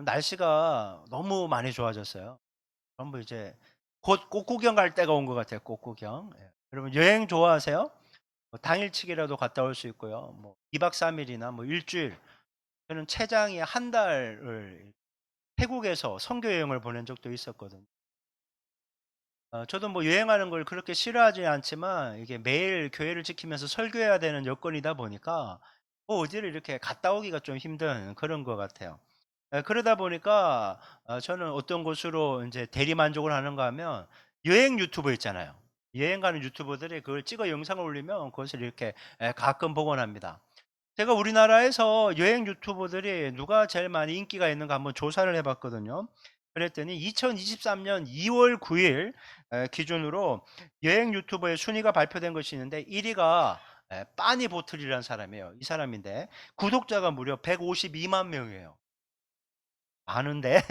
날씨가 너무 많이 좋아졌어요. 전부 이제 곧 꽃구경 갈 때가 온 것 같아요, 꽃구경. 예. 여러분 여행 좋아하세요? 뭐 당일치기라도 갔다 올 수 있고요. 뭐 2박 3 일이나 뭐 일 주일, 저는 최장이 한 달을 태국에서 선교 여행을 보낸 적도 있었거든요. 저도 뭐 여행하는 걸 그렇게 싫어하지 않지만 이게 매일 교회를 지키면서 설교해야 되는 여건이다 보니까 뭐 어디를 이렇게 갔다 오기가 좀 힘든 그런 것 같아요. 그러다 보니까 저는 어떤 곳으로 인제 대리 만족을 하는가 하면, 여행 유튜버 있잖아요. 여행 가는 유튜버들이 그걸 찍어 영상을 올리면 그것을 이렇게 가끔 보곤 합니다. 제가 우리나라에서 여행 유튜버들이 누가 제일 많이 인기가 있는가 한번 조사를 해 봤거든요. 그랬더니 2023년 2월 9일 기준으로 여행 유튜버의 순위가 발표된 것이 있는데, 1 위가 빠니보틀이라는 사람이에요. 이 사람인데 구독자가 무려 152만 명이에요. 많은데.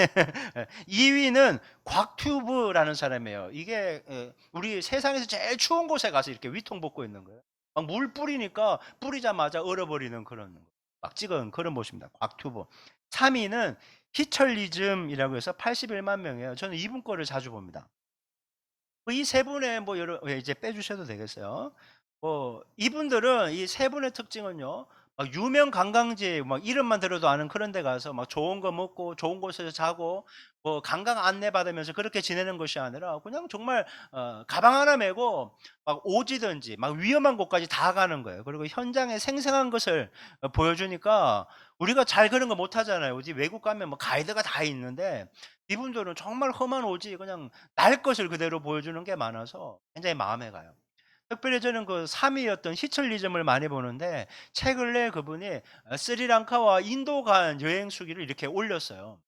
2 위는 곽튜브라는 사람이에요. 이게 우리 세상에서 제일 추운 곳에 가서 이렇게 위통벗고 있는 거예요. 막 물 뿌리니까 뿌리자마자 얼어버리는 그런 막 찍은 그런 모습입니다. 곽튜브. 3 위는 히철리즘이라고 해서 81만 명이에요. 저는 이분 거를 자주 봅니다. 이 세 분의 뭐 여러 이제 빼 주셔도 되겠어요. 뭐 이분들은 이 세 분의 특징은요, 막 유명 관광지 막 이름만 들어도 아는 그런 데 가서 막 좋은 거 먹고 좋은 곳에서 자고 뭐 관광 안내받으면서 그렇게 지내는 것이 아니라, 그냥 정말 가방 하나 메고 막 오지든지 막 위험한 곳까지 다 가는 거예요. 그리고 현장에 생생한 것을 보여주니까, 우리가 잘 그런 거 못 하잖아요. 어디 외국 가면 뭐 가이드가 다 있는데, 이분들은 정말 험한 오지 그냥 날 것을 그대로 보여주는 게 많아서 굉장히 마음에 가요. 특별히 저는 그 3 위였던 히철리즘을 많이 보는데, 최근에 그분이 스리랑카와 인도 간 여행 수기를 이렇게 올렸어요.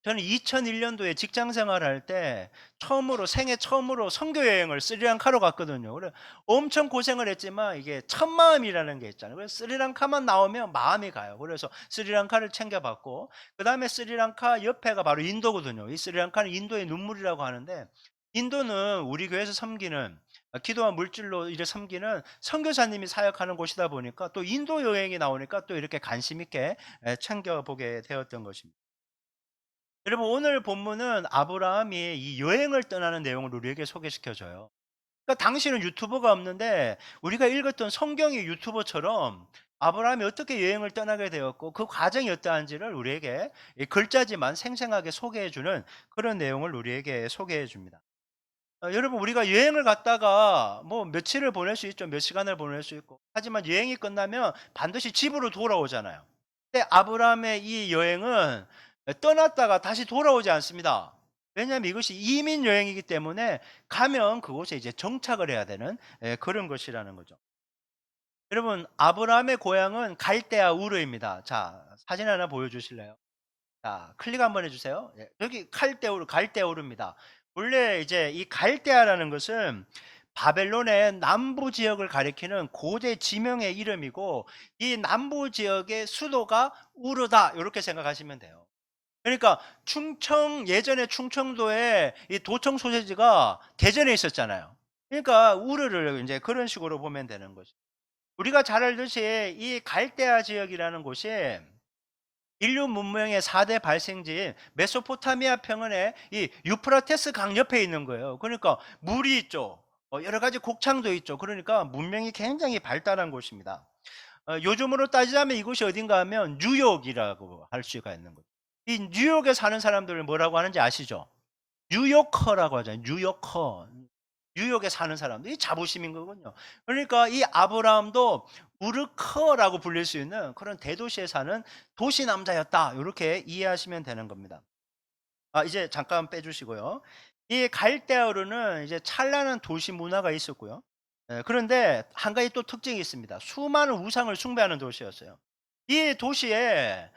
저는 2001 년도에 직장 생활할 때 처음으로 생애 처음으로 선교 여행을 스리랑카로 갔거든요. 그래 엄청 고생을 했지만 이게 첫 마음이라는 게 있잖아요. 그래서 스리랑카만 나오면 마음이 가요. 그래서 스리랑카를 챙겨 봤고, 그다음에 스리랑카 옆에가 바로 인도거든요. 이 스리랑카는 인도의 눈물이라고 하는데, 인도는 우리 교회에서 섬기는 기도와 물질로 이제 섬기는 선교사님이 사역하는 곳이다 보니까, 또 인도 여행이 나오니까 또 이렇게 관심 있게 챙겨 보게 되었던 것입니다. 여러분 오늘 본문은 아브라함이 이 여행을 떠나는 내용을 우리에게 소개시켜 줘요. 그러니까 당시는 유튜버가 없는데 우리가 읽었던 성경의 유튜버처럼 아브라함이 어떻게 여행을 떠나게 되었고 그 과정이 어떠한지를 우리에게 이 글자지만 생생하게 소개해 주는 그런 내용을 우리에게 소개해 줍니다. 여러분 우리가 여행을 갔다가 뭐 며칠을 보낼 수 있죠. 몇 시간을 보낼 수 있고. 하지만 여행이 끝나면 반드시 집으로 돌아오잖아요. 근데 아브라함의 이 여행은 떠났다가 다시 돌아오지 않습니다. 왜냐하면 이것이 이민 여행이기 때문에 가면 그곳에 이제 정착을 해야 되는 그런 것이라는 거죠. 여러분 아브라함의 고향은 갈대아 우르입니다. 자, 사진 하나 보여주실래요? 자, 클릭 한번 해 주세요. 예. 여기 칼데우르 갈대우르입니다. 원래 이제 이 갈대아라는 것은 바벨론의 남부 지역을 가리키는 고대 지명의 이름이고, 이 남부 지역의 수도가 우르다 요렇게 생각하시면 돼요. 그러니까 충청, 예전에 충청도에 이 도청 소재지가 대전에 있었잖아요. 그러니까 우르를 인제 그런 식으로 보면 되는 거죠. 우리가 잘 알듯이 이 갈대아 지역이라는 곳이 인류 문명의 4대 발생지인 메소포타미아 평원의 이 유프라테스 강 옆에 있는 거예요. 그러니까 물이 있죠. 여러 가지 곡창도 있죠. 그러니까 문명이 굉장히 발달한 곳입니다. 요즘으로 따지자면 이곳이 어딘가 하면 뉴욕이라고 할 수가 있는 거죠. 이 뉴욕에 사는 사람들을 뭐라고 하는지 아시죠? 뉴요커라고 하잖아요. 뉴요커. 뉴욕에 사는 사람들이 자부심인 거군요. 그러니까 이 아브라함도 우르커라고 불릴 수 있는 그런 대도시에 사는 도시 남자였다. 요렇게 이해하시면 되는 겁니다. 이제 잠깐 빼 주시고요. 이 갈대아우르는 이제 찬란한 도시 문화가 있었고요. 그런데 한 가지 또 특징이 있습니다. 수많은 우상을 숭배하는 도시였어요. 이 도시에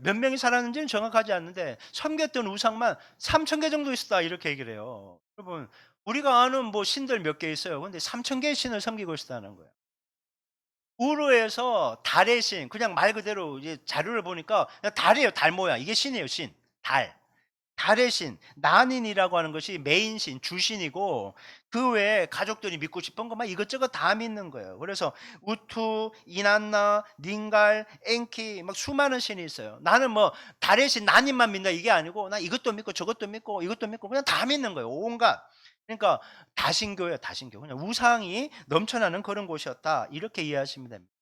몇 명이 살았는지는 정확하지 않는데 섬겼던 우상만 3천 개 정도 있었다 이렇게 얘기를 해요. 여러분 우리가 아는 뭐 신들 몇 개 있어요. 근데 3천 개의 신을 섬기고 있었다는 거예요. 우르에서 달의 신, 그냥 말 그대로 이제 자료를 보니까 그냥 달이에요. 달 모양. 이게 신이에요, 신. 달. 달의 신, 난인이라고 하는 것이 메인 신, 주신이고 그 외에 가족들이 믿고 싶은 거 막 이것저것 다 믿는 거예요. 그래서 우투, 이난나, 닌갈, 엔키 막 수많은 신이 있어요. 나는 뭐 달의 신, 난인만 믿는다 이게 아니고 나 이것도 믿고 저것도 믿고 이것도 믿고 그냥 다 믿는 거예요. 온갖. 그러니까 다신교예요, 다신교. 그냥 우상이 넘쳐나는 그런 곳이었다. 이렇게 이해하시면 됩니다.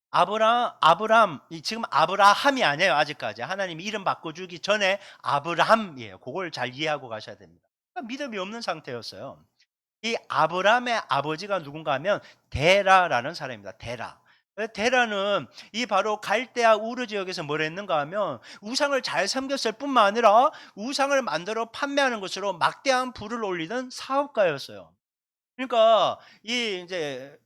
아브람, 지금 아브라함이 아니에요, 아직까지. 하나님이 이름 바꿔주기 전에 아브람이에요. 그걸 잘 이해하고 가셔야 됩니다. 그러니까 믿음이 없는 상태였어요. 이 아브람의 아버지가 누군가 하면 데라라는 사람입니다. 데라. 데라는 이 바로 갈대아 우르 지역에서 뭘 했는가 하면 우상을 잘 섬겼을 뿐만 아니라 우상을 만들어 판매하는 것으로 막대한 부를 올리던 사업가였어요. 그러니까 이 이제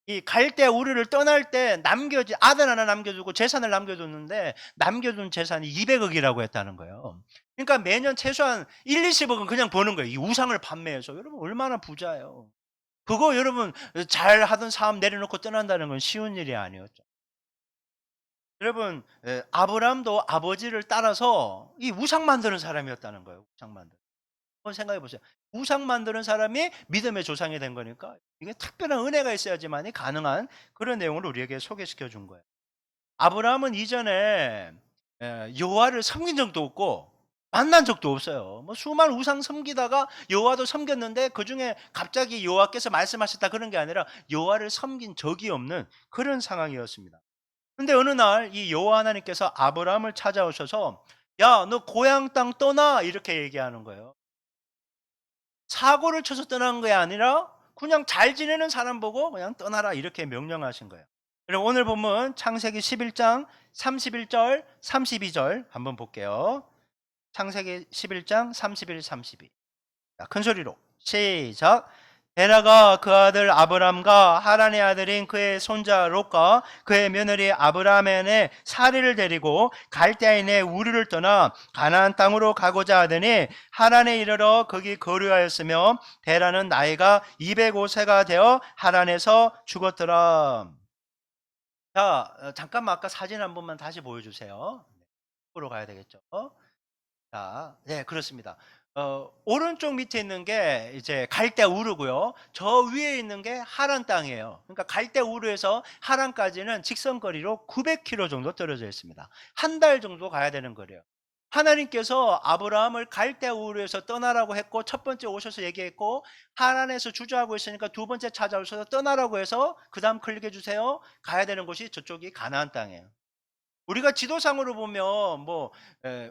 이 갈대 우르를 떠날 때 남겨지 아들 하나 남겨두고 재산을 남겨뒀는데 남겨둔 재산이 200억이라고 했다는 거예요. 그러니까 매년 최소한 1-20억은 그냥 버는 거예요. 이 우상을 판매해서. 여러분 얼마나 부자예요. 그거 여러분 잘 하던 사업 내려놓고 떠난다는 건 쉬운 일이 아니었죠. 여러분 아브라함도 아버지를 따라서 이 우상 만드는 사람이었다는 거예요. 우상 만드는. 한번 생각해 보세요. 우상 만드는 사람이 믿음의 조상이 된 거니까 이게 특별한 은혜가 있어야지만이 가능한 그런 내용을 우리에게 소개시켜 준 거예요. 아브라함은 이전에 여호와를 섬긴 적도 없고 만난 적도 없어요. 뭐 수많은 우상 섬기다가 여호와도 섬겼는데 그중에 갑자기 여호와께서 말씀하셨다 그런 게 아니라 여호와를 섬긴 적이 없는 그런 상황이었습니다. 근데 어느 날 이 여호와 하나님께서 아브라함을 찾아오셔서 "야, 너 고향 땅 떠나." 이렇게 얘기하는 거예요. 사고를 쳐서 떠난 게 아니라 그냥 잘 지내는 사람 보고 그냥 떠나라 이렇게 명령하신 거예요. 그럼 오늘 본문 창세기 11장 31절 32절 한번 볼게요. 창세기 11장 31, 32. 자, 큰 소리로 시작. 데라가 그 아들 아브람과 하란의 아들인 그의 손자 롯과 그의 며느리 아브라멘의 사리를 데리고 갈대아인의 우르를 떠나 가나안 땅으로 가고자 하더니 하란에 이르러 거기 거류하였으며 데라는 나이가 205세가 되어 하란에서 죽었더라. 자, 잠깐만 아까 사진 한 번만 다시 보여주세요. 으로 가야 되겠죠. 자, 네, 그렇습니다. 오른쪽 밑에 있는 게 이제 갈대 우르고요. 저 위에 있는 게 하란 땅이에요. 그러니까 갈대 우르에서 하란까지는 직선거리로 900km 정도 떨어져 있습니다. 한 달 정도 가야 되는 거래요. 하나님께서 아브라함을 갈대 우르에서 떠나라고 했고 첫 번째 오셔서 얘기했고 하란에서 주저하고 있으니까 두 번째 찾아오셔서 떠나라고 해서 그다음 클릭해 주세요. 가야 되는 곳이 저쪽이 가나안 땅이에요. 우리가 지도상으로 보면 뭐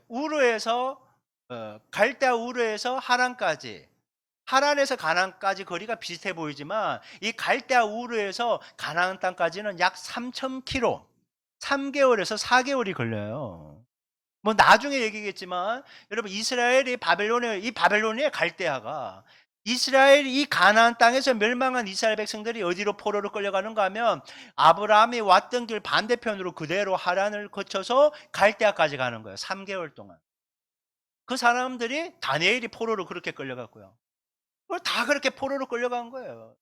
우르에서 갈대아 우르에서 하란까지 하란에서 가나안까지 거리가 비슷해 보이지만 이 갈대아 우르에서 가나안 땅까지는 약 3,000km 3개월에서 4개월이 걸려요. 뭐 나중에 얘기겠지만 여러분 이스라엘이 바벨론에 이 바벨론의 갈대아가 이스라엘 이 가나안 땅에서 멸망한 이스라엘 백성들이 어디로 포로로 끌려가는가 하면 아브라함이 왔던 길 반대편으로 그대로 하란을 거쳐서 갈대아까지 가는 거예요. 3개월 동안. 그 사람들이 다니엘이 포로로 그렇게 끌려갔고요. 그걸 다 그렇게 포로로 끌려간 거예요.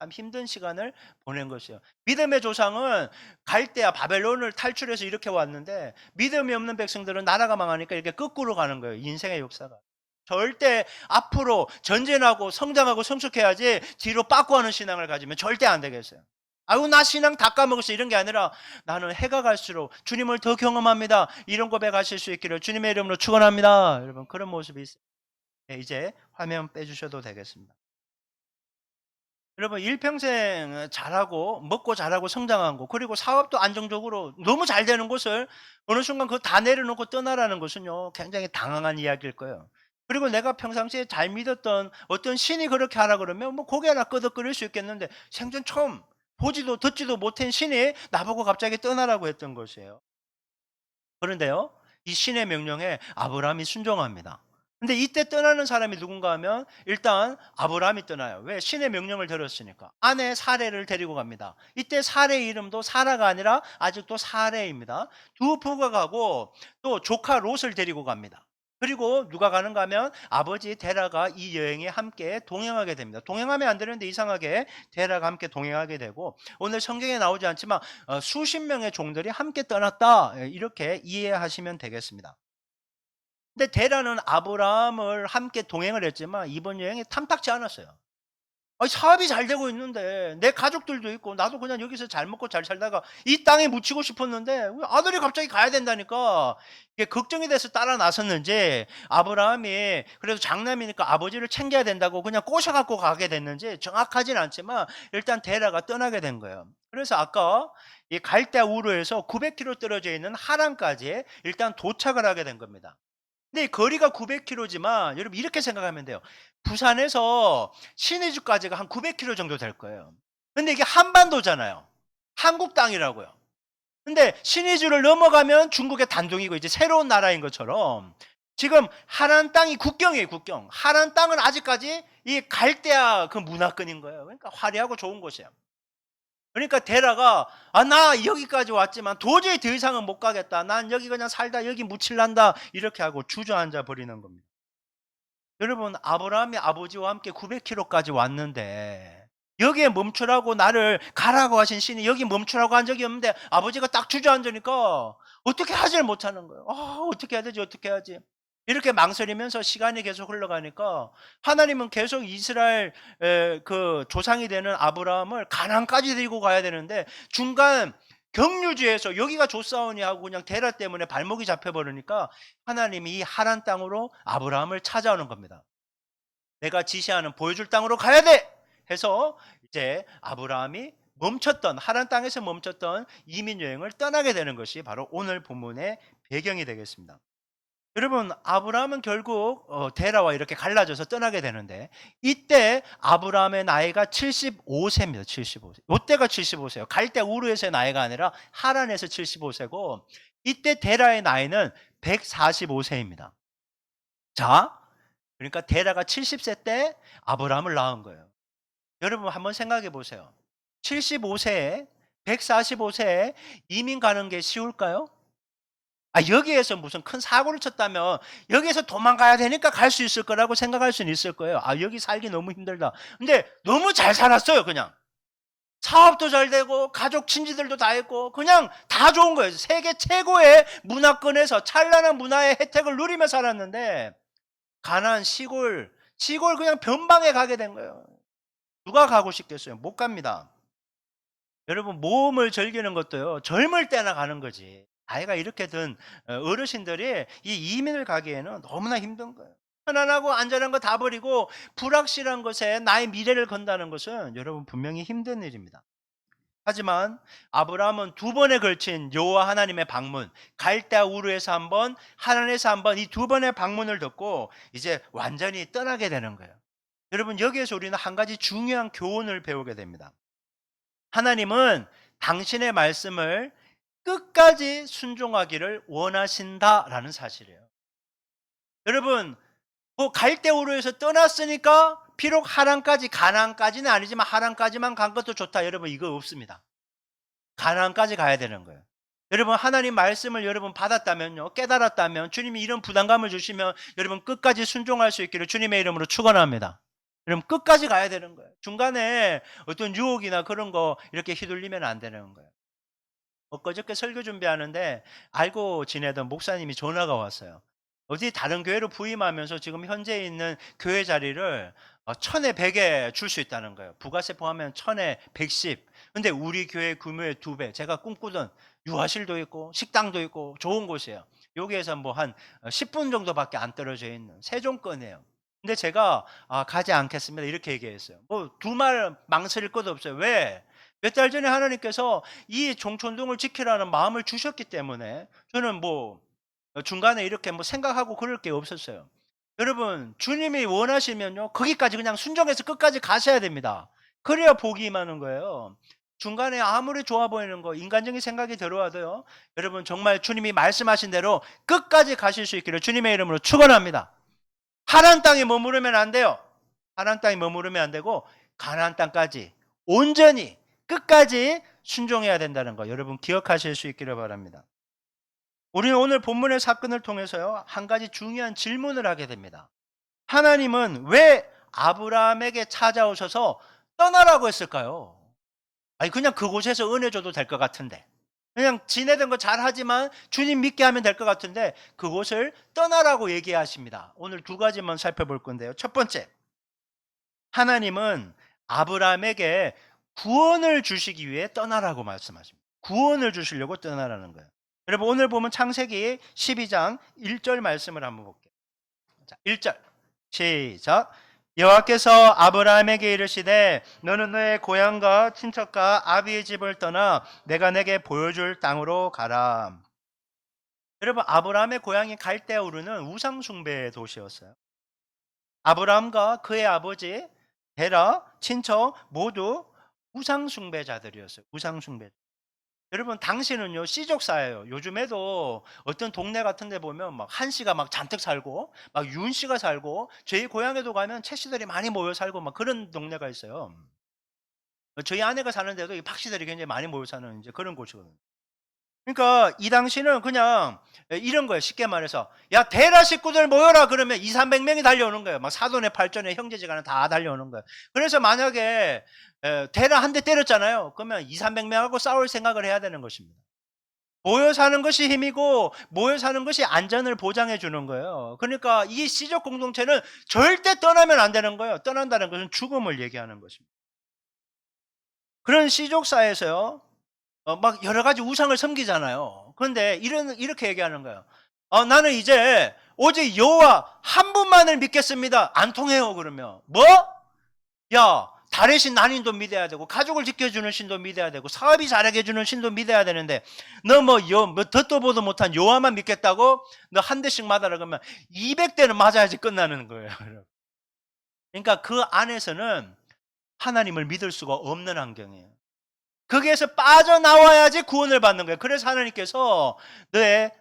참 힘든 시간을 보낸 것이요. 믿음의 조상은 갈대아 바벨론을 탈출해서 이렇게 왔는데 믿음이 없는 백성들은 나라가 망하니까 이렇게 거꾸로 가는 거예요. 인생의 역사가. 절대 앞으로 전진하고 성장하고 성숙해야지 뒤로 빠꾸하는 신앙을 가지면 절대 안 되겠어요. 아유 나 신앙 다 까먹었어 이런 게 아니라 나는 해가 갈수록 주님을 더 경험합니다. 이런 고백하실 수 있기를 주님의 이름으로 축원합니다. 여러분 그런 모습이 있어요. 네, 이제 화면 빼주셔도 되겠습니다. 여러분 일평생 잘하고 먹고 잘하고 성장한 거 그리고 사업도 안정적으로 너무 잘 되는 곳을 어느 순간 그거 다 내려놓고 떠나라는 것은요 굉장히 당황한 이야기일 거예요. 그리고 내가 평상시에 잘 믿었던 어떤 신이 그렇게 하라 그러면 뭐 고개 하나 끄덕거릴 수 있겠는데 생전 처음 보지도 듣지도 못한 신이 나보고 갑자기 떠나라고 했던 것이에요. 그런데요 이 신의 명령에 아브라함이 순종합니다. 근데 이때 떠나는 사람이 누군가 하면 일단 아브라함이 떠나요. 왜? 신의 명령을 들었으니까. 아내 사레를 데리고 갑니다. 이때 사레의 이름도 사라가 아니라 아직도 사레입니다. 두 부가 가고 또 조카 롯을 데리고 갑니다. 그리고 누가 가는가 하면 아버지 데라가 이 여행에 함께 동행하게 됩니다. 동행하면 안 되는데 이상하게 데라가 함께 동행하게 되고 오늘 성경에 나오지 않지만 수십 명의 종들이 함께 떠났다 이렇게 이해하시면 되겠습니다. 근데 데라는 아브라함을 함께 동행을 했지만 이번 여행에 탐탁지 않았어요. 아니 사업이 잘 되고 있는데 내 가족들도 있고 나도 그냥 여기서 잘 먹고 잘 살다가 이 땅에 묻히고 싶었는데 왜 아들이 갑자기 가야 된다니까 이게 걱정이 돼서 따라 나섰는지 아브라함이 그래도 장남이니까 아버지를 챙겨야 된다고 그냥 꼬셔갖고 가게 됐는지 정확하진 않지만 일단 데라가 떠나게 된 거예요. 그래서 아까 이 갈대 우르에서 900km 떨어져 있는 하란까지 일단 도착을 하게 된 겁니다. 근데 이 거리가 900km지만 여러분 이렇게 생각하면 돼요. 부산에서 신의주까지가 한 900km 정도 될 거예요. 근데 이게 한반도잖아요. 한국 땅이라고요. 근데 신의주를 넘어가면 중국의 단둥이고 이제 새로운 나라인 것처럼 지금 하란 땅이 국경이에요, 국경. 하란 땅은 아직까지 이 갈대아 그 문화권인 거예요. 그러니까 화려하고 좋은 곳이에요. 그러니까 데라가 나 여기까지 왔지만 도저히 더 이상은 못 가겠다. 난 여기 그냥 살다 여기 묻힐란다. 이렇게 하고 주저앉아 버리는 겁니다. 여러분 아브라함이 아버지와 함께 900km까지 왔는데 여기에 멈추라고 나를 가라고 하신 신이 여기 멈추라고 한 적이 없는데 아버지가 딱 주저앉으니까 어떻게 하질 못하는 거예요. 어떻게 해야 되지, 어떻게 해야지. 이렇게 망설이면서 시간이 계속 흘러가니까 하나님은 계속 이스라엘 그 조상이 되는 아브라함을 가나안까지 데리고 가야 되는데 중간 경유지에서 여기가 좋사오니 하고 그냥 데라 때문에 발목이 잡혀버리니까 하나님이 이 하란 땅으로 아브라함을 찾아오는 겁니다. 내가 지시하는 보여줄 땅으로 가야 돼 해서 이제 아브라함이 멈췄던 하란 땅에서 멈췄던 이민 여행을 떠나게 되는 것이 바로 오늘 본문의 배경이 되겠습니다. 여러분 아브라함은 결국 데라와 이렇게 갈라져서 떠나게 되는데 이때 아브라함의 나이가 75세입니다. 75세. 이때가 75세예요. 갈대 우르에서의 나이가 아니라 하란에서 75세고 이때 데라의 나이는 145세입니다. 자, 그러니까 데라가 70세 때 아브라함을 낳은 거예요. 여러분 한번 생각해 보세요. 75세에 145세에 이민 가는 게 쉬울까요? 여기에서 무슨 큰 사고를 쳤다면 여기에서 도망가야 되니까 갈 수 있을 거라고 생각할 수는 있을 거예요. 여기 살기 너무 힘들다. 근데 너무 잘 살았어요, 그냥. 사업도 잘 되고 가족 친지들도 다 있고 그냥 다 좋은 거예요. 세계 최고의 문화권에서 찬란한 문화의 혜택을 누리며 살았는데 가난 시골 그냥 변방에 가게 된 거예요. 누가 가고 싶겠어요? 못 갑니다. 여러분 모험을 즐기는 것도요. 젊을 때나 가는 거지. 나이가 이렇게 든 어르신들이 이 이민을 가기에는 너무나 힘든 거예요. 편안하고 안전한 거 다 버리고 불확실한 것에 나의 미래를 건다는 것은 여러분 분명히 힘든 일입니다. 하지만 아브라함은 두 번에 걸친 여호와 하나님의 방문, 갈대아 우르에서 한 번, 하란에서 한 번 이 두 번의 방문을 듣고 이제 완전히 떠나게 되는 거예요. 여러분 여기에서 우리는 한 가지 중요한 교훈을 배우게 됩니다. 하나님은 당신의 말씀을 끝까지 순종하기를 원하신다라는 사실이에요. 여러분, 뭐 갈대우르에서 떠났으니까 비록 하란까지 가나안까지는 아니지만 하란까지만 간 것도 좋다. 여러분 이거 없습니다. 가나안까지 가야 되는 거예요. 여러분 하나님 말씀을 여러분 받았다면요. 깨달았다면 주님이 이런 부담감을 주시면 여러분 끝까지 순종할 수 있기를 주님의 이름으로 축원합니다. 여러분 끝까지 가야 되는 거예요. 중간에 어떤 유혹이나 그런 거 이렇게 휘둘리면 안 되는 거예요. 엊그저께 설교 준비하는데 알고 지내던 목사님이 전화가 왔어요. 어디 다른 교회로 부임하면서 지금 현재 있는 교회 자리를 1000에 100에 줄 수 있다는 거예요. 부가세 포함하면 1000에 110. 근데 우리 교회 규모의 2배. 제가 꿈꾸던 유아실도 있고 식당도 있고 좋은 곳이에요. 여기에서 뭐 한 10분 정도밖에 안 떨어져 있는 세종권이에요. 근데 제가 가지 않겠습니다. 이렇게 얘기했어요. 뭐 두 말 망설일 것도 없어요. 왜? 몇 달 전에 하나님께서 이 종촌동을 지키라는 마음을 주셨기 때문에 저는 뭐 중간에 이렇게 뭐 생각하고 그럴 게 없었어요. 여러분 주님이 원하시면요 거기까지 그냥 순종해서 끝까지 가셔야 됩니다. 그래야 복이 임하는 거예요. 중간에 아무리 좋아 보이는 거 인간적인 생각이 들어와도요 여러분 정말 주님이 말씀하신 대로 끝까지 가실 수 있기를 주님의 이름으로 축원합니다. 하나님 땅에 머무르면 안 돼요. 하나님 땅에 머무르면 안 되고 가나안 땅까지 온전히 끝까지 순종해야 된다는 거 여러분 기억하실 수 있기를 바랍니다. 우리는 오늘 본문의 사건을 통해서요 한 가지 중요한 질문을 하게 됩니다. 하나님은 왜 아브라함에게 찾아오셔서 떠나라고 했을까요? 그냥 그곳에서 은혜 줘도 될 것 같은데 그냥 지내던 거 잘하지만 주님 믿게 하면 될 것 같은데 그곳을 떠나라고 얘기하십니다. 오늘 두 가지만 살펴볼 건데요. 첫 번째, 하나님은 아브라함에게 구원을 주시기 위해 떠나라고 말씀하십니다. 구원을 주시려고 떠나라는 거예요. 여러분 오늘 보면 창세기 12장 1절 말씀을 한번 볼게요. 자, 1절 시작. 여호와께서 아브라함에게 이르시되 너는 너의 고향과 친척과 아비의 집을 떠나 내가 내게 보여줄 땅으로 가라. 여러분 아브라함의 고향이 갈대우르는 우상 숭배의 도시였어요. 아브라함과 그의 아버지 데라 친척 모두 우상 숭배자들이었어요. 우상 숭배. 여러분 당시는요 씨족 사예요. 요즘에도 어떤 동네 같은 데 보면 막 한 씨가 막 잔뜩 살고 막 윤 씨가 살고 저희 고향에도 가면 채 씨들이 많이 모여 살고 막 그런 동네가 있어요. 저희 아내가 사는 데도 이 박 씨들이 굉장히 많이 모여 사는 이제 그런 곳이거든요. 그러니까 이 당시는 그냥 이런 거예요. 쉽게 말해서 야 대라 식구들 모여라 그러면 200~300명이 달려오는 거예요. 막 사돈의 팔촌의 형제지간에 다 달려오는 거예요. 그래서 만약에 대라 한 대 때렸잖아요. 그러면 200~300명하고 싸울 생각을 해야 되는 것입니다. 모여 사는 것이 힘이고 모여 사는 것이 안전을 보장해 주는 거예요. 그러니까 이 시적 공동체는 절대 떠나면 안 되는 거예요. 떠난다는 것은 죽음을 얘기하는 것입니다. 그런 시족사에서요. 막 여러 가지 우상을 섬기잖아요. 그런데 이렇게 얘기하는 거예요. 나는 이제 오직 여호와 한 분만을 믿겠습니다. 안 통해요. 그러면 뭐? 야 달의 신 난인도 믿어야 되고 가족을 지켜주는 신도 믿어야 되고 사업이 잘하게 해주는 신도 믿어야 되는데 너 뭐 듣도 보도 못한 여호와만 믿겠다고? 너 한 대씩 맞아라 그러면 200대는 맞아야지 끝나는 거예요. 그러니까 그 안에서는 하나님을 믿을 수가 없는 환경이에요. 거기에서 빠져나와야지 구원을 받는 거예요. 그래서 하나님께서 너의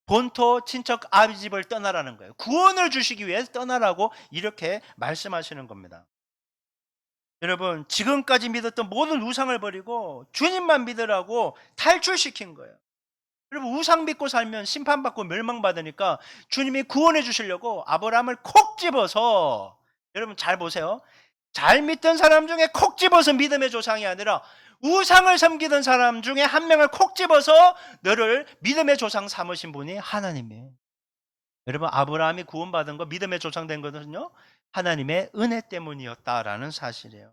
본토 친척 아비 집을 떠나라는 거예요. 구원을 주시기 위해서 떠나라고 이렇게 말씀하시는 겁니다. 여러분 지금까지 믿었던 모든 우상을 버리고 주님만 믿으라고 탈출시킨 거예요. 여러분 우상 믿고 살면 심판받고 멸망받으니까 주님이 구원해 주시려고 아브라함을 콕 집어서 여러분 잘 보세요. 잘 믿던 사람 중에 콕 집어서 믿음의 조상이 아니라 우상을 섬기던 사람 중에 한 명을 콕 집어서 너를 믿음의 조상 삼으신 분이 하나님이에요. 여러분 아브라함이 구원받은 거 믿음의 조상 된 것은요 하나님의 은혜 때문이었다라는 사실이에요.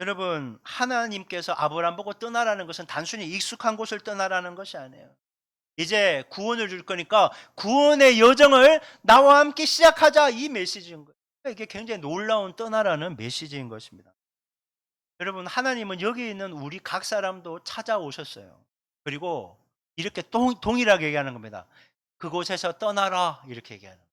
여러분 하나님께서 아브라함 보고 떠나라는 것은 단순히 익숙한 곳을 떠나라는 것이 아니에요. 이제 구원을 줄 거니까 구원의 여정을 나와 함께 시작하자 이 메시지인 거예요. 이게 굉장히 놀라운 떠나라는 메시지인 것입니다. 여러분 하나님은 여기 있는 우리 각 사람도 찾아오셨어요. 그리고 이렇게 동일하게 얘기하는 겁니다. 그곳에서 떠나라 이렇게 얘기하는 거예요.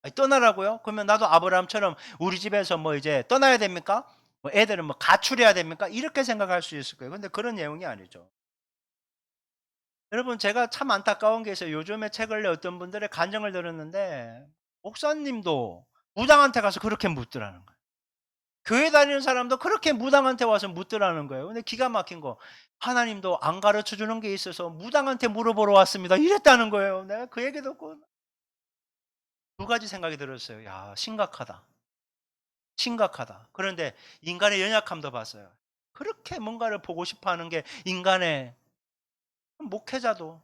아니, 떠나라고요? 그러면 나도 아브라함처럼 우리 집에서 뭐 이제 떠나야 됩니까? 뭐 애들은 뭐 가출해야 됩니까? 이렇게 생각할 수 있을 거예요. 근데 그런 내용이 아니죠. 여러분 제가 참 안타까운 게 있어요. 요즘에 책을 어떤 분들의 간증을 들었는데 목사님도 무당한테 가서 그렇게 묻더라는 거예요. 교회 다니는 사람도 그렇게 무당한테 와서 묻더라는 거예요. 근데 기가 막힌 거 하나님도 안 가르쳐 주는 게 있어서 무당한테 물어보러 왔습니다. 이랬다는 거예요. 내가 그 얘기 듣고 두 가지 생각이 들었어요. 야 심각하다. 심각하다. 그런데 인간의 연약함도 봤어요. 그렇게 뭔가를 보고 싶어하는 게 인간의 목회자도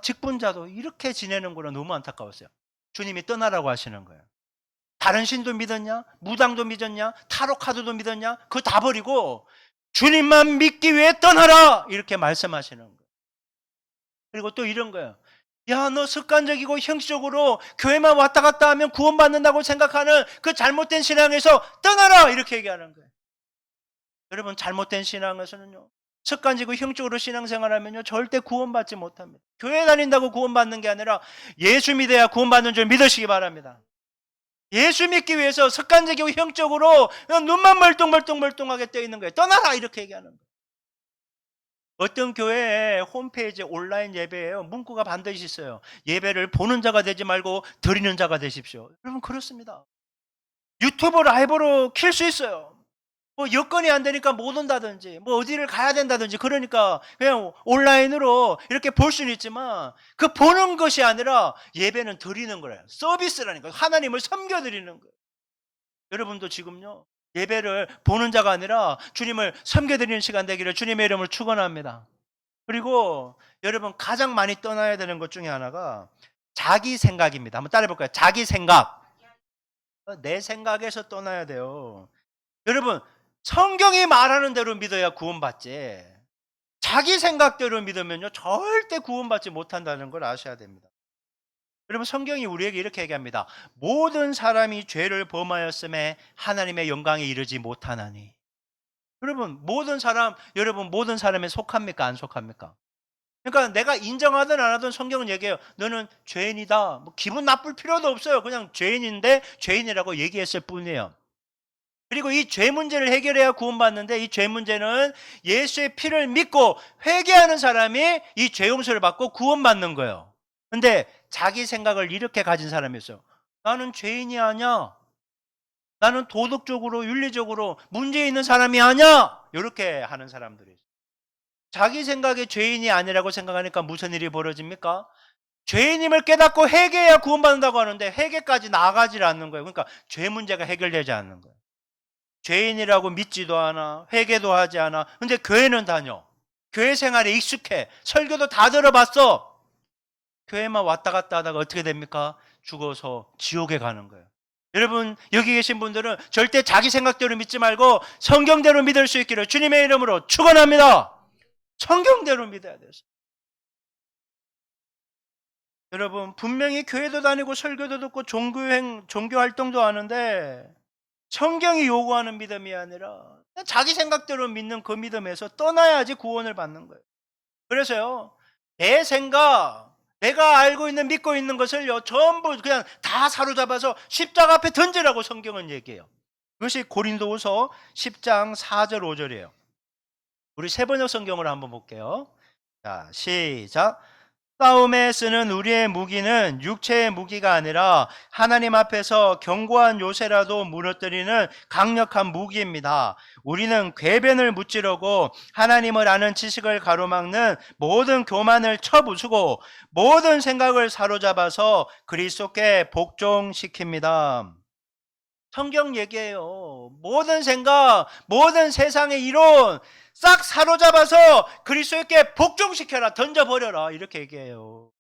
직분자도 이렇게 지내는 거는 너무 안타까웠어요. 주님이 떠나라고 하시는 거예요. 다른 신도 믿었냐? 무당도 믿었냐? 타로 카드도 믿었냐? 그거 다 버리고 주님만 믿기 위해 떠나라! 이렇게 말씀하시는 거예요. 그리고 또 이런 거예요. 야, 너 습관적이고 형식적으로 교회만 왔다 갔다 하면 구원받는다고 생각하는 그 잘못된 신앙에서 떠나라! 이렇게 얘기하는 거예요. 여러분 잘못된 신앙에서는요. 습관적이고 형식적으로 신앙생활하면요. 절대 구원받지 못합니다. 교회 다닌다고 구원받는 게 아니라 예수 믿어야 구원받는 줄 믿으시기 바랍니다. 예수 믿기 위해서 습관적이고 형적으로 눈만 멀뚱멀뚱하게 떠 있는 거예요. 떠나라 이렇게 얘기하는 거예요. 어떤 교회에 홈페이지 온라인 예배에요. 문구가 반드시 있어요. 예배를 보는 자가 되지 말고 드리는 자가 되십시오. 여러분 그렇습니다. 유튜브 라이브로 킬 수 있어요. 뭐 여건이 안 되니까 못 온다든지 뭐 어디를 가야 된다든지 그러니까 그냥 온라인으로 이렇게 볼 수는 있지만 그 보는 것이 아니라 예배는 드리는 거예요. 서비스라니까 하나님을 섬겨드리는 거예요. 여러분도 지금요 예배를 보는 자가 아니라 주님을 섬겨드리는 시간 되기를 주님의 이름을 축원합니다. 그리고 여러분 가장 많이 떠나야 되는 것 중에 하나가 자기 생각입니다. 한번 따라해 볼까요? 자기 생각. 내 생각에서 떠나야 돼요. 여러분 성경이 말하는 대로 믿어야 구원받지. 자기 생각대로 믿으면요 절대 구원받지 못한다는 걸 아셔야 됩니다. 여러분 성경이 우리에게 이렇게 얘기합니다. 모든 사람이 죄를 범하였음에 하나님의 영광에 이르지 못하나니. 여러분 모든 사람에 속합니까 안 속합니까? 그러니까 내가 인정하든 안 하든 성경은 얘기해요. 너는 죄인이다. 뭐 기분 나쁠 필요도 없어요. 그냥 죄인인데 죄인이라고 얘기했을 뿐이에요. 그리고 이 죄 문제를 해결해야 구원받는데 이 죄 문제는 예수의 피를 믿고 회개하는 사람이 이 죄 용서를 받고 구원받는 거예요. 근데 자기 생각을 이렇게 가진 사람이 있어요. 나는 죄인이 아니야. 나는 도덕적으로 윤리적으로 문제 있는 사람이 아니야. 이렇게 하는 사람들이 있어요. 자기 생각이 죄인이 아니라고 생각하니까 무슨 일이 벌어집니까? 죄인임을 깨닫고 회개해야 구원받는다고 하는데 회개까지 나아가질 않는 거예요. 그러니까 죄 문제가 해결되지 않는 거예요. 죄인이라고 믿지도 않아. 회개도 하지 않아. 근데 교회는 다녀. 교회 생활에 익숙해. 설교도 다 들어봤어. 교회만 왔다 갔다 하다가 어떻게 됩니까? 죽어서 지옥에 가는 거예요. 여러분 여기 계신 분들은 절대 자기 생각대로 믿지 말고 성경대로 믿을 수 있기를 주님의 이름으로 축원합니다. 성경대로 믿어야 돼요. 여러분 분명히 교회도 다니고 설교도 듣고 종교 활동도 하는데 성경이 요구하는 믿음이 아니라 자기 생각대로 믿는 그 믿음에서 떠나야지 구원을 받는 거예요. 그래서요 내 생각, 내가 알고 있는 믿고 있는 것을요 전부 그냥 다 사로잡아서 십자가 앞에 던지라고 성경은 얘기해요. 그것이 고린도후서 10장 4절 5절이에요. 우리 세번역 성경으로 한번 볼게요. 자, 시작. 싸움에 쓰는 우리의 무기는 육체의 무기가 아니라 하나님 앞에서 견고한 요새라도 무너뜨리는 강력한 무기입니다. 우리는 궤변을 무찌르고 하나님을 아는 지식을 가로막는 모든 교만을 쳐부수고 모든 생각을 사로잡아서 그리스도께 복종시킵니다. 성경 얘기해요. 모든 생각, 모든 세상의 이론 싹 사로잡아서 그리스도께 복종시켜라, 던져버려라 이렇게 얘기해요.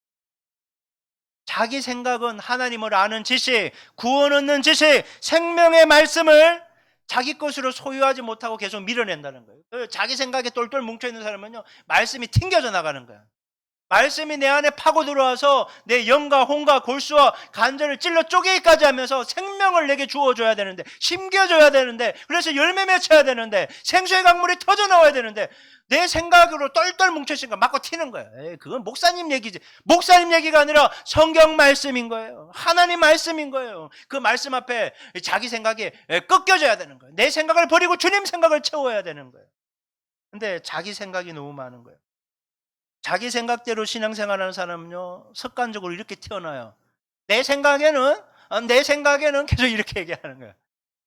자기 생각은 하나님을 아는 지식, 구원 얻는 지식, 생명의 말씀을 자기 것으로 소유하지 못하고 계속 밀어낸다는 거예요. 자기 생각에 똘똘 뭉쳐있는 사람은요 말씀이 튕겨져 나가는 거예요. 말씀이 내 안에 파고 들어와서 내 영과 혼과 골수와 간절을 찔러 쪼개기까지 하면서 생명을 내게 주어줘야 되는데, 심겨줘야 되는데, 그래서 열매 맺혀야 되는데, 생수의 강물이 터져 나와야 되는데 내 생각으로 똘똘 뭉쳐있으니까 맞고 튀는 거예요. 그건 목사님 얘기지. 목사님 얘기가 아니라 성경 말씀인 거예요. 하나님 말씀인 거예요. 그 말씀 앞에 자기 생각이 꺾여져야 되는 거예요. 내 생각을 버리고 주님 생각을 채워야 되는 거예요. 근데 자기 생각이 너무 많은 거예요. 자기 생각대로 신앙생활하는 사람은요 습관적으로 이렇게 튀어나와요. 내 생각에는 계속 이렇게 얘기하는 거예요.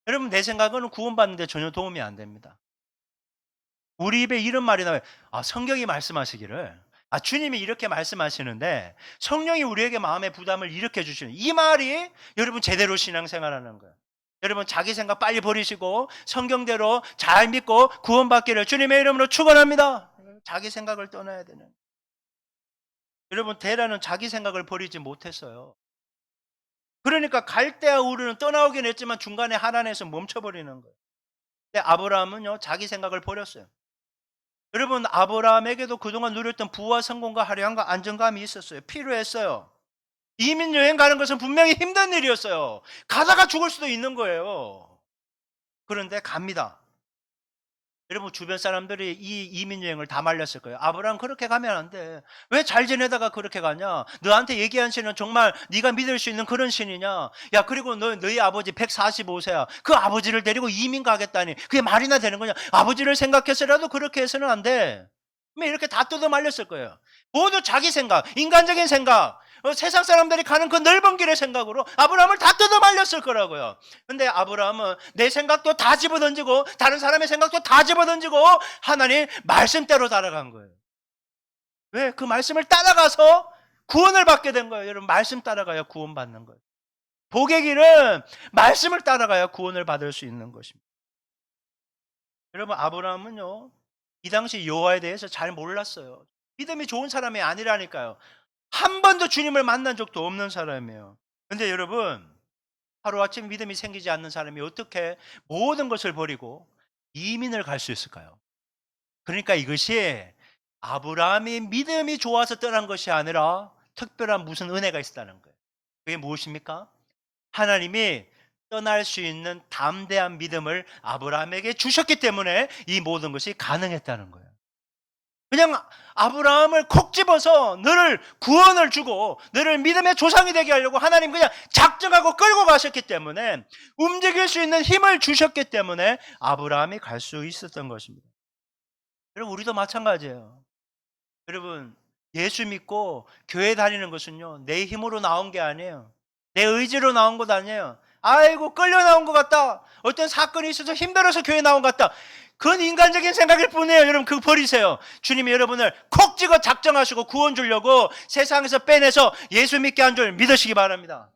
여러분 내 생각은 구원받는데 전혀 도움이 안 됩니다. 우리 입에 이런 말이 나와요. 성경이 말씀하시기를, 주님이 이렇게 말씀하시는데 성령이 우리에게 마음의 부담을 일으켜 주시는 이 말이 여러분 제대로 신앙생활하는 거예요. 여러분 자기 생각 빨리 버리시고 성경대로 잘 믿고 구원받기를 주님의 이름으로 축원합니다. 자기 생각을 떠나야 되는. 여러분 데라는 자기 생각을 버리지 못했어요. 그러니까 갈대아 우르는 떠나오긴 했지만 중간에 하란에서 멈춰버리는 거예요. 근데 아브라함은요 자기 생각을 버렸어요. 여러분 아브라함에게도 그동안 누렸던 부와 성공과 화려함과 안정감이 있었어요. 필요했어요. 이민 여행 가는 것은 분명히 힘든 일이었어요. 가다가 죽을 수도 있는 거예요. 그런데 갑니다. 여러분 주변 사람들이 이 이민 여행을 다 말렸을 거예요. 아브라함 그렇게 가면 안 돼. 왜 잘 지내다가 그렇게 가냐? 너한테 얘기한 신은 정말 네가 믿을 수 있는 그런 신이냐? 야 그리고 너희 아버지 145세야. 그 아버지를 데리고 이민 가겠다니 그게 말이나 되는 거냐? 아버지를 생각해서라도 그렇게 해서는 안 돼. 이렇게 다 뜯어 말렸을 거예요. 모두 자기 생각, 인간적인 생각, 세상 사람들이 가는 그 넓은 길의 생각으로 아브라함을 다 뜯어 말렸을 거라고요. 근데 아브라함은 내 생각도 다 집어던지고 다른 사람의 생각도 다 집어던지고 하나님 말씀대로 따라간 거예요. 왜? 그 말씀을 따라가서 구원을 받게 된 거예요. 여러분 말씀 따라가야 구원받는 거예요. 복의 길은 말씀을 따라가야 구원을 받을 수 있는 것입니다. 여러분 아브라함은요 이 당시 여호와에 대해서 잘 몰랐어요. 믿음이 좋은 사람이 아니라니까요. 한 번도 주님을 만난 적도 없는 사람이에요. 근데 여러분, 하루아침 믿음이 생기지 않는 사람이 어떻게 모든 것을 버리고 이민을 갈 수 있을까요? 그러니까 이것이 아브라함이 믿음이 좋아서 떠난 것이 아니라 특별한 무슨 은혜가 있었다는 거예요. 그게 무엇입니까? 하나님이 떠날 수 있는 담대한 믿음을 아브라함에게 주셨기 때문에 이 모든 것이 가능했다는 거예요. 그냥 아브라함을 콕 집어서 너를 구원을 주고 너를 믿음의 조상이 되게 하려고 하나님 그냥 작정하고 끌고 가셨기 때문에, 움직일 수 있는 힘을 주셨기 때문에 아브라함이 갈 수 있었던 것입니다. 여러분, 우리도 마찬가지예요. 여러분, 예수 믿고 교회 다니는 것은요, 내 힘으로 나온 게 아니에요. 내 의지로 나온 것 아니에요. 아이고, 끌려 나온 것 같다. 어떤 사건이 있어서 힘들어서 교회 나온 것 같다. 그건 인간적인 생각일 뿐이에요. 여러분, 그거 버리세요. 주님이 여러분을 콕 찍어 작정하시고 구원 주려고 세상에서 빼내서 예수 믿게 한 줄 믿으시기 바랍니다.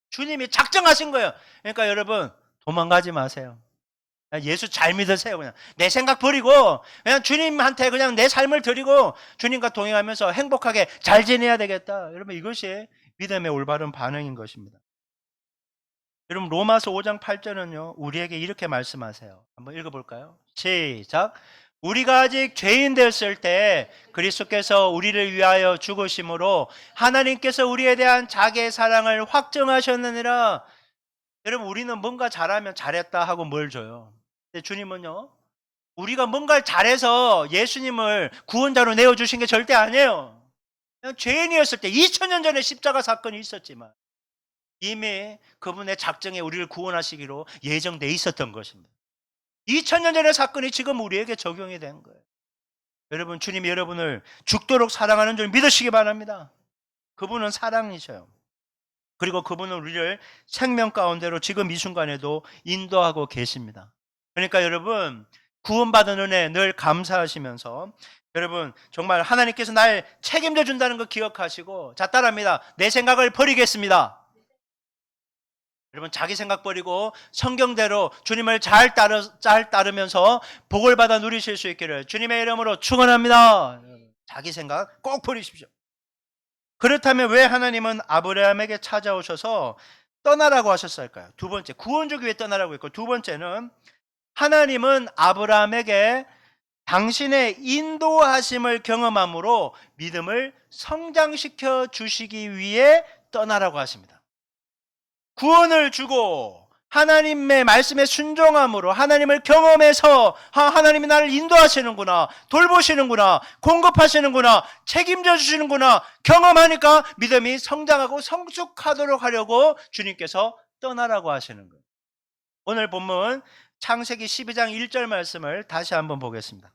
주님이 작정하신 거예요. 그러니까 여러분, 도망가지 마세요. 예수 잘 믿으세요. 그냥 내 생각 버리고 그냥 주님한테 그냥 내 삶을 드리고 주님과 동행하면서 행복하게 잘 지내야 되겠다. 여러분, 이것이 믿음의 올바른 반응인 것입니다. 여러분, 로마서 5장 8절은요 우리에게 이렇게 말씀하세요. 한번 읽어볼까요? 시작. 우리가 아직 죄인 되었을 때 그리스도께서 우리를 위하여 죽으심으로 하나님께서 우리에 대한 자기의 사랑을 확증하셨느니라. 여러분, 우리는 뭔가 잘하면 잘했다 하고 뭘 줘요. 근데 주님은요, 우리가 뭔가를 잘해서 예수님을 구원자로 내어주신 게 절대 아니에요. 그냥 죄인이었을 때 2000년 전에 십자가 사건이 있었지만 이미 그분의 작정에 우리를 구원하시기로 예정돼 있었던 것입니다. 2000년 전의 사건이 지금 우리에게 적용이 된 거예요. 여러분, 주님이 여러분을 죽도록 사랑하는 줄 믿으시기 바랍니다. 그분은 사랑이셔요. 그리고 그분은 우리를 생명 가운데로 지금 이 순간에도 인도하고 계십니다. 그러니까 여러분, 구원받은 은혜 늘 감사하시면서 여러분, 정말 하나님께서 날 책임져 준다는 거 기억하시고, 자, 따라합니다. 내 생각을 버리겠습니다. 여러분, 자기 생각 버리고 성경대로 주님을 잘 따르면서 복을 받아 누리실 수 있기를 주님의 이름으로 축원합니다. 자기 생각 꼭 버리십시오. 그렇다면 왜 하나님은 아브라함에게 찾아오셔서 떠나라고 하셨을까요? 두 번째, 구원 주기 위해 떠나라고 했고, 두 번째는 하나님은 아브라함에게 당신의 인도하심을 경험함으로 믿음을 성장시켜 주시기 위해 떠나라고 하십니다. 구원을 주고 하나님의 말씀에 순종함으로 하나님을 경험해서 하나님이 나를 인도하시는구나, 돌보시는구나, 공급하시는구나, 책임져 주시는구나 경험하니까 믿음이 성장하고 성숙하도록 하려고 주님께서 떠나라고 하시는 거예요. 오늘 본문 창세기 12장 1절 말씀을 다시 한번 보겠습니다.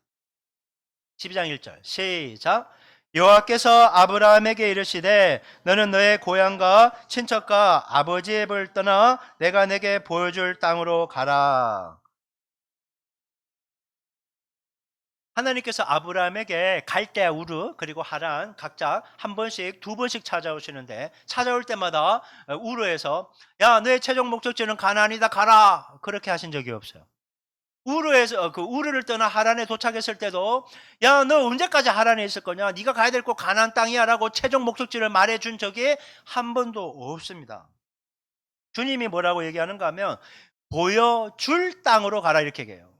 12장 1절 시작. 여호와께서 아브라함에게 이르시되 너는 너의 고향과 친척과 아버지의 집을 떠나 내가 내게 보여줄 땅으로 가라. 하나님께서 아브라함에게 갈대아 우르 그리고 하란 각자 한 번씩 두 번씩 찾아오시는데, 찾아올 때마다 우르에서 야, 너의 최종 목적지는 가나안이다, 가라, 그렇게 하신 적이 없어요. 우르에서 그 우르를 떠나 하란에 도착했을 때도 야, 너 언제까지 하란에 있을 거냐, 네가 가야 될 곳 가나안 땅이야라고 최종 목적지를 말해준 적이 한 번도 없습니다. 주님이 뭐라고 얘기하는가 하면 보여줄 땅으로 가라 이렇게 얘기해요.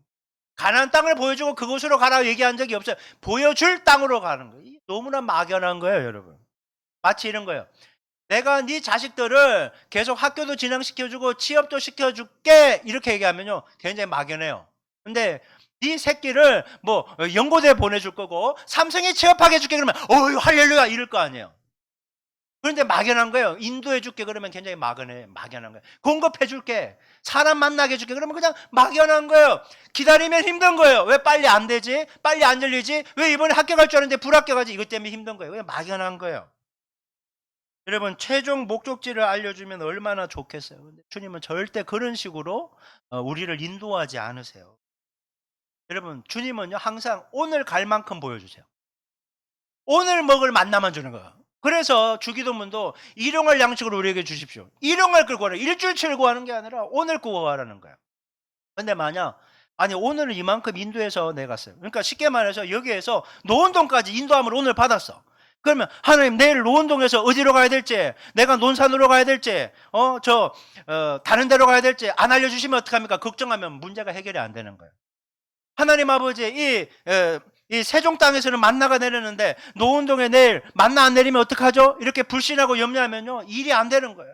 가나안 땅을 보여주고 그곳으로 가라 얘기한 적이 없어요. 보여줄 땅으로 가는 거예요. 너무나 막연한 거예요, 여러분. 마치 이런 거예요. 내가 네 자식들을 계속 학교도 진학시켜주고 취업도 시켜줄게 이렇게 얘기하면요 굉장히 막연해요. 근데 네 새끼를 뭐 연고대에 보내줄 거고 삼성에 취업하게 해줄게 그러면 어휴 할렐루야 이럴 거 아니에요. 그런데 막연한 거예요. 인도해 줄게 그러면 굉장히 막연한 거예요. 공급해 줄게, 사람 만나게 해줄게 그러면 그냥 막연한 거예요. 기다리면 힘든 거예요. 왜 빨리 안 되지? 빨리 안 열리지? 왜 이번에 합격할 줄 알았는데 불합격하지? 이것 때문에 힘든 거예요. 그냥 막연한 거예요. 여러분, 최종 목적지를 알려주면 얼마나 좋겠어요. 근데 주님은 절대 그런 식으로 우리를 인도하지 않으세요. 여러분, 주님은요 항상 오늘 갈 만큼 보여주세요. 오늘 먹을 만나만 주는 거예요. 그래서 주기도문도 일용할 양식으로 우리에게 주십시오. 일용할 걸 구하라. 일주일치를 구하는 게 아니라 오늘 구하라는 거예요. 근데 만약 아니 오늘은 이만큼 인도해서 내갔어요. 그러니까 쉽게 말해서 여기에서 노원동까지 인도함을 오늘 받았어. 그러면 하나님 내일 노원동에서 어디로 가야 될지, 내가 논산으로 가야 될지, 다른 데로 가야 될지 안 알려주시면 어떡합니까? 걱정하면 문제가 해결이 안 되는 거예요. 하나님 아버지 이 세종 땅에서는 만나가 내리는데 노원동에 내일 만나 안 내리면 어떡하죠? 이렇게 불신하고 염려하면요 일이 안 되는 거예요.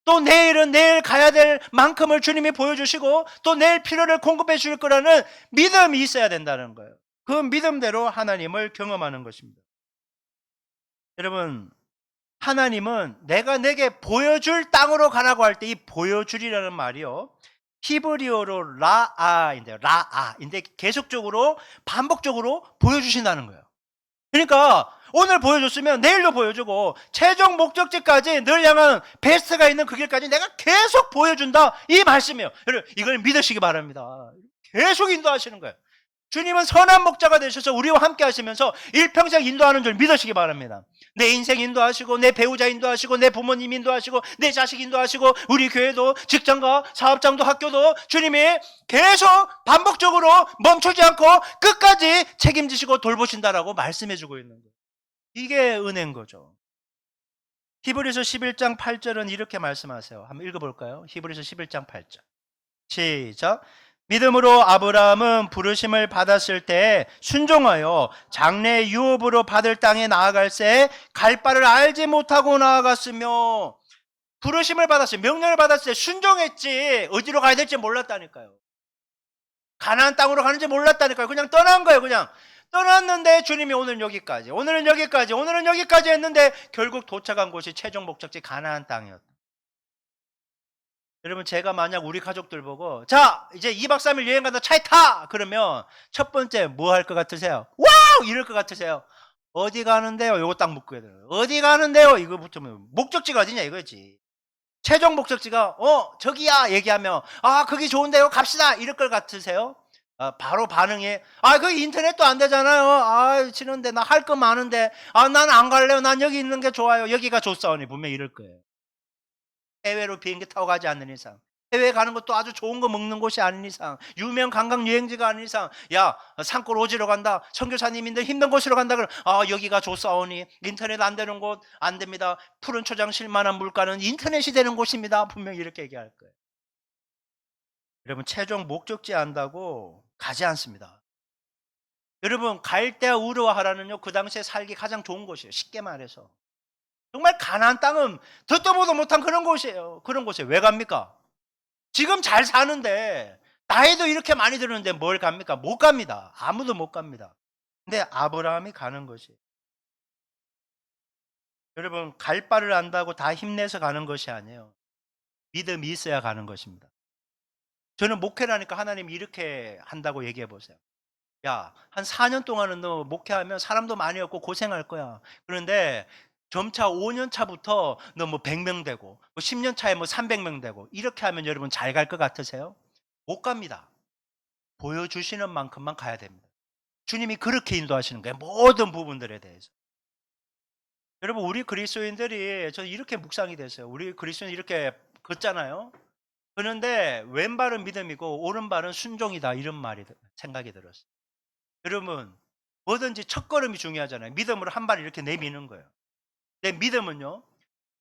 또 내일은 내일 가야 될 만큼을 주님이 보여주시고 또 내일 필요를 공급해 줄 거라는 믿음이 있어야 된다는 거예요. 그 믿음대로 하나님을 경험하는 것입니다. 여러분, 하나님은 내가 내게 보여줄 땅으로 가라고 할 때 이 보여줄이라는 말이요, 히브리어로 라아인데요. 라아인데 계속적으로 반복적으로 보여주신다는 거예요. 그러니까 오늘 보여줬으면 내일도 보여주고 최종 목적지까지 늘 향한 베스트가 있는 그 길까지 내가 계속 보여준다, 이 말씀이에요. 여러분, 이걸 믿으시기 바랍니다. 계속 인도하시는 거예요. 주님은 선한 목자가 되셔서 우리와 함께 하시면서 일평생 인도하는 줄 믿으시기 바랍니다. 내 인생 인도하시고 내 배우자 인도하시고 내 부모님 인도하시고 내 자식 인도하시고 우리 교회도 직장과 사업장도 학교도 주님이 계속 반복적으로 멈추지 않고 끝까지 책임지시고 돌보신다라고 말씀해주고 있는 거예요. 이게 은혜인 거죠. 히브리서 11장 8절은 이렇게 말씀하세요. 한번 읽어볼까요? 히브리서 11장 8절 시작. 믿음으로 아브라함은 부르심을 받았을 때 순종하여 장래 유업으로 받을 땅에 나아갈새 갈 바를 알지 못하고 나아갔으며, 부르심을 받았어요. 명령을 받았어요. 순종했지 어디로 가야 될지 몰랐다니까요. 가나안 땅으로 가는지 몰랐다니까요. 그냥 떠난 거예요. 그냥 떠났는데 주님이 오늘은 여기까지, 오늘은 여기까지, 오늘은 여기까지 했는데 결국 도착한 곳이 최종 목적지 가나안 땅이었다. 여러분, 제가 만약 우리 가족들 보고 자 이제 2박 3일 여행 간다, 차에 타! 그러면 첫 번째 뭐 할 것 같으세요? 와우! 이럴 것 같으세요? 어디 가는데요? 요거 딱 묻고야 돼요. 어디 가는데요? 이거 붙으면 목적지가 어디냐 이거지. 최종 목적지가 저기야 얘기하면 거기 좋은데요, 갑시다, 이럴 것 같으세요? 바로 반응이 그 인터넷도 안 되잖아요. 치는데 나 할 거 많은데 난 안 갈래요. 난 여기 있는 게 좋아요. 여기가 좋사오니 분명히 이럴 거예요. 해외로 비행기 타고 가지 않는 이상, 해외 가는 것도 아주 좋은 거 먹는 곳이 아닌 이상, 유명 관광 여행지가 아닌 이상, 야 산골 오지로 간다, 선교사님인데 힘든 곳으로 간다 그러면 여기가 좋사오니 인터넷 안 되는 곳 안 됩니다. 푸른 초장 실만한 물가는 인터넷이 되는 곳입니다. 분명히 이렇게 얘기할 거예요. 여러분, 최종 목적지 안다고 가지 않습니다. 여러분, 갈 때 우려하라는요 그 당시에 살기 가장 좋은 곳이에요. 쉽게 말해서 정말 가나안 땅은 듣도 보도 못한 그런 곳이에요. 그런 곳에 왜 갑니까? 지금 잘 사는데 나이도 이렇게 많이 들었는데 뭘 갑니까? 못 갑니다. 아무도 못 갑니다. 근데 아브라함이 가는 것이, 여러분, 갈 바를 안다고 다 힘내서 가는 것이 아니에요. 믿음이 있어야 가는 것입니다. 저는 목회라니까 하나님이 이렇게 한다고 얘기해 보세요. 야, 한 4년 동안은 너 목회하면 사람도 많이 없고 고생할 거야. 그런데 점차 5년 차부터 너 뭐 100명 되고, 뭐 10년 차에 뭐 300명 되고, 이렇게 하면 여러분 잘 갈 것 같으세요? 못 갑니다. 보여주시는 만큼만 가야 됩니다. 주님이 그렇게 인도하시는 거예요. 모든 부분들에 대해서. 여러분, 우리 그리스도인들이, 저 이렇게 묵상이 됐어요. 우리 그리스도인 이렇게 걷잖아요. 그런데 왼발은 믿음이고 오른발은 순종이다, 이런 말이 생각이 들었어요. 여러분, 뭐든지 첫걸음이 중요하잖아요. 믿음으로 한 발 이렇게 내미는 거예요. 내 믿음은요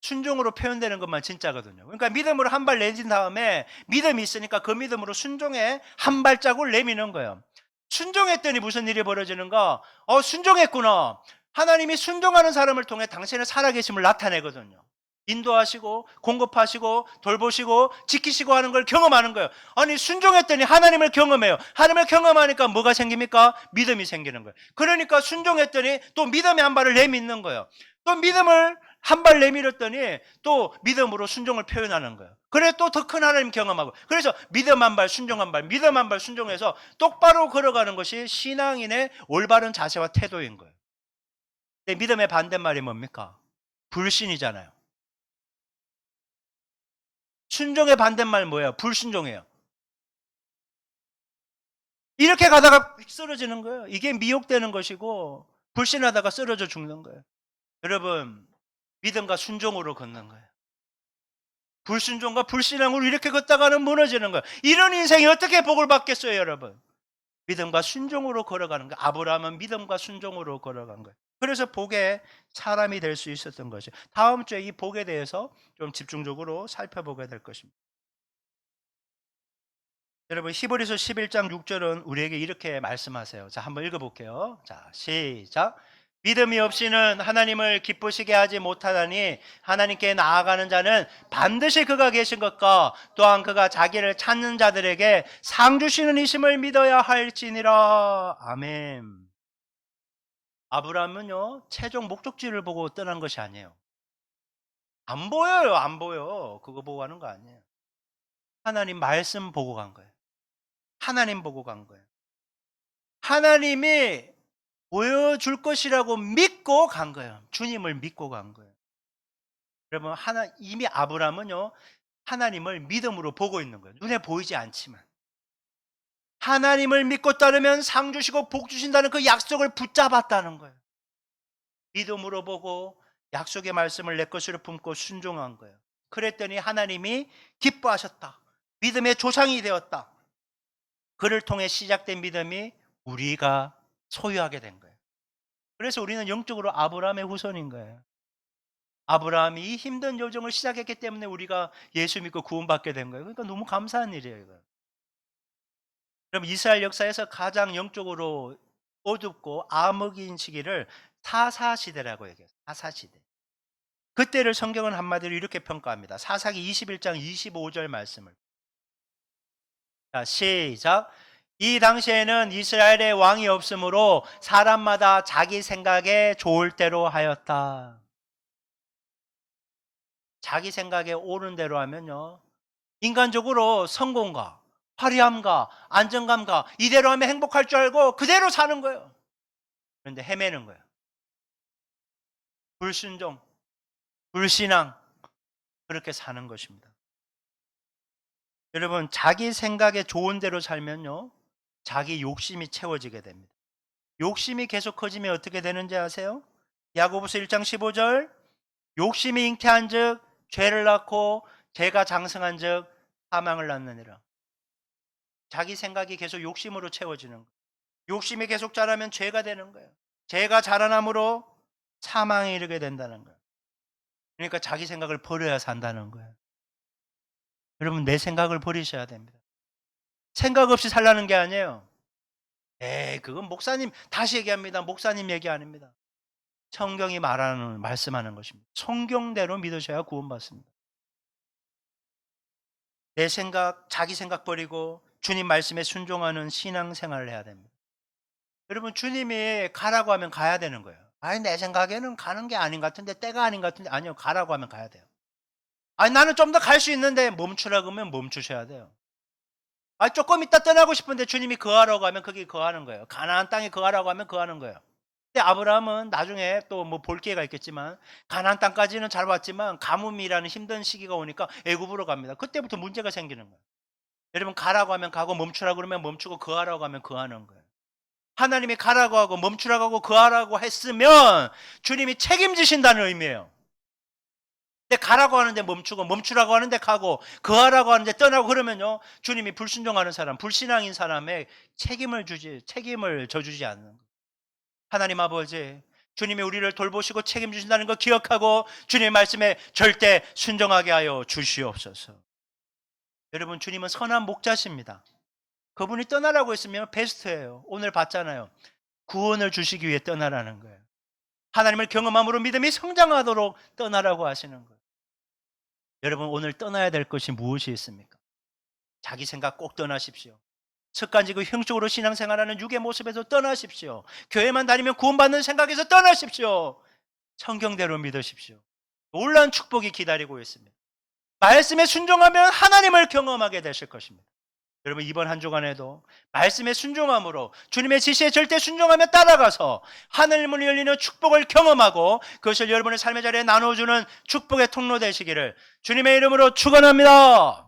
순종으로 표현되는 것만 진짜거든요. 그러니까 믿음으로 한 발 내딘 다음에 믿음이 있으니까 그 믿음으로 순종에 한 발자국을 내미는 거예요. 순종했더니 무슨 일이 벌어지는가? 순종했구나. 하나님이 순종하는 사람을 통해 당신의 살아계심을 나타내거든요. 인도하시고 공급하시고 돌보시고 지키시고 하는 걸 경험하는 거예요. 아니, 순종했더니 하나님을 경험해요. 하나님을 경험하니까 뭐가 생깁니까? 믿음이 생기는 거예요. 그러니까 순종했더니 또 믿음의 한 발을 내딛는 거예요. 또 믿음을 한 발 내밀었더니 또 믿음으로 순종을 표현하는 거예요. 그래 또 더 큰 하나님 경험하고, 그래서 믿음 한 발, 순종 한 발, 믿음 한 발, 순종해서 똑바로 걸어가는 것이 신앙인의 올바른 자세와 태도인 거예요. 근데 믿음의 반대말이 뭡니까? 불신이잖아요. 순종의 반대말 뭐예요? 불순종이에요. 이렇게 가다가 쓰러지는 거예요. 이게 미혹되는 것이고 불신하다가 쓰러져 죽는 거예요. 여러분, 믿음과 순종으로 걷는 거예요. 불순종과 불신앙으로 이렇게 걷다가는 무너지는 거예요. 이런 인생이 어떻게 복을 받겠어요, 여러분? 믿음과 순종으로 걸어가는 거예요. 아브라함은 믿음과 순종으로 걸어간 거예요. 그래서 복의 사람이 될 수 있었던 것이에요. 다음 주에 이 복에 대해서 좀 집중적으로 살펴보게 될 것입니다. 여러분, 히브리서 11장 6절은 우리에게 이렇게 말씀하세요. 자, 한번 읽어볼게요. 자, 시작. 믿음이 없이는 하나님을 기쁘시게 하지 못하다니 하나님께 나아가는 자는 반드시 그가 계신 것과 또한 그가 자기를 찾는 자들에게 상 주시는 이심을 믿어야 할지니라. 아멘. 아브라함은요, 최종 목적지를 보고 떠난 것이 아니에요. 안 보여요, 안 보여. 그거 보고 가는 거 아니에요. 하나님 말씀 보고 간 거예요. 하나님 보고 간 거예요. 하나님이 보여줄 것이라고 믿고 간 거예요. 주님을 믿고 간 거예요. 여러분, 이미 아브라함은요, 하나님을 믿음으로 보고 있는 거예요. 눈에 보이지 않지만. 하나님을 믿고 따르면 상 주시고 복 주신다는 그 약속을 붙잡았다는 거예요. 믿음으로 보고 약속의 말씀을 내 것으로 품고 순종한 거예요. 그랬더니 하나님이 기뻐하셨다. 믿음의 조상이 되었다. 그를 통해 시작된 믿음이 우리가 소유하게 된 거예요. 그래서 우리는 영적으로 아브라함의 후손인 거예요. 아브라함이 이 힘든 여정을 시작했기 때문에 우리가 예수 믿고 구원받게 된 거예요. 그러니까 너무 감사한 일이에요, 이거. 그럼 이스라엘 역사에서 가장 영적으로 어둡고 암흑인 시기를 사사시대라고 얘기해요. 사사시대. 그때를 성경은 한마디로 이렇게 평가합니다. 사사기 21장 25절 말씀을. 자, 시작. 이 당시에는 이스라엘의 왕이 없으므로 사람마다 자기 생각에 좋을 대로 하였다. 자기 생각에 옳은 대로 하면요, 인간적으로 성공과 화려함과 안정감과 이대로 하면 행복할 줄 알고 그대로 사는 거예요. 그런데 헤매는 거예요. 불순종, 불신앙, 그렇게 사는 것입니다. 여러분, 자기 생각에 좋은 대로 살면요, 자기 욕심이 채워지게 됩니다. 욕심이 계속 커지면 어떻게 되는지 아세요? 야고보서 1장 15절, 욕심이 잉태한 즉 죄를 낳고 죄가 장성한 즉 사망을 낳느니라. 자기 생각이 계속 욕심으로 채워지는 거예요. 욕심이 계속 자라면 죄가 되는 거예요. 죄가 자라남으로 사망에 이르게 된다는 거예요. 그러니까 자기 생각을 버려야 산다는 거예요. 여러분, 내 생각을 버리셔야 됩니다. 생각 없이 살라는 게 아니에요. 그건 목사님, 다시 얘기합니다. 목사님 얘기 아닙니다. 성경이 말씀하는 것입니다. 성경대로 믿으셔야 구원받습니다. 내 생각, 자기 생각 버리고 주님 말씀에 순종하는 신앙생활을 해야 됩니다. 여러분, 주님이 가라고 하면 가야 되는 거예요. 아니, 내 생각에는 가는 게 아닌 것 같은데, 때가 아닌 것 같은데. 아니요, 가라고 하면 가야 돼요. 아니, 나는 좀 더 갈 수 있는데 멈추라고 하면 멈추셔야 돼요. 아니, 조금 있다 떠나고 싶은데 주님이 거하라고 하면 거기 거하는 거예요. 가나안 땅에 거하라고 하면 거하는 거예요. 근데 아브라함은 나중에 또 뭐 볼 기회가 있겠지만, 가나안 땅까지는 잘 왔지만 가뭄이라는 힘든 시기가 오니까 애굽으로 갑니다. 그때부터 문제가 생기는 거예요. 여러분, 가라고 하면 가고 멈추라고 그러면 멈추고 거하라고 하면 거하는 거예요. 하나님이 가라고 하고 멈추라고 하고 거하라고 했으면 주님이 책임지신다는 의미예요. 근데 가라고 하는데 멈추고 멈추라고 하는데 가고 거하라고 하는데 떠나고 그러면요, 주님이 불순종하는 사람, 불신앙인 사람의 책임을 져주지 않는 거예요. 하나님 아버지, 주님이 우리를 돌보시고 책임주신다는 거 기억하고 주님의 말씀에 절대 순종하게 하여 주시옵소서. 여러분, 주님은 선한 목자십니다. 그분이 떠나라고 했으면 베스트예요. 오늘 봤잖아요. 구원을 주시기 위해 떠나라는 거예요. 하나님을 경험함으로 믿음이 성장하도록 떠나라고 하시는 거예요. 여러분, 오늘 떠나야 될 것이 무엇이 있습니까? 자기 생각 꼭 떠나십시오. 습관지고 형식으로 신앙생활하는 육의 모습에서 떠나십시오. 교회만 다니면 구원받는 생각에서 떠나십시오. 성경대로 믿으십시오. 놀라운 축복이 기다리고 있습니다. 말씀에 순종하면 하나님을 경험하게 되실 것입니다. 여러분, 이번 한 주간에도 말씀에 순종함으로 주님의 지시에 절대 순종하며 따라가서 하늘문이 열리는 축복을 경험하고 그것을 여러분의 삶의 자리에 나눠주는 축복의 통로 되시기를 주님의 이름으로 축원합니다.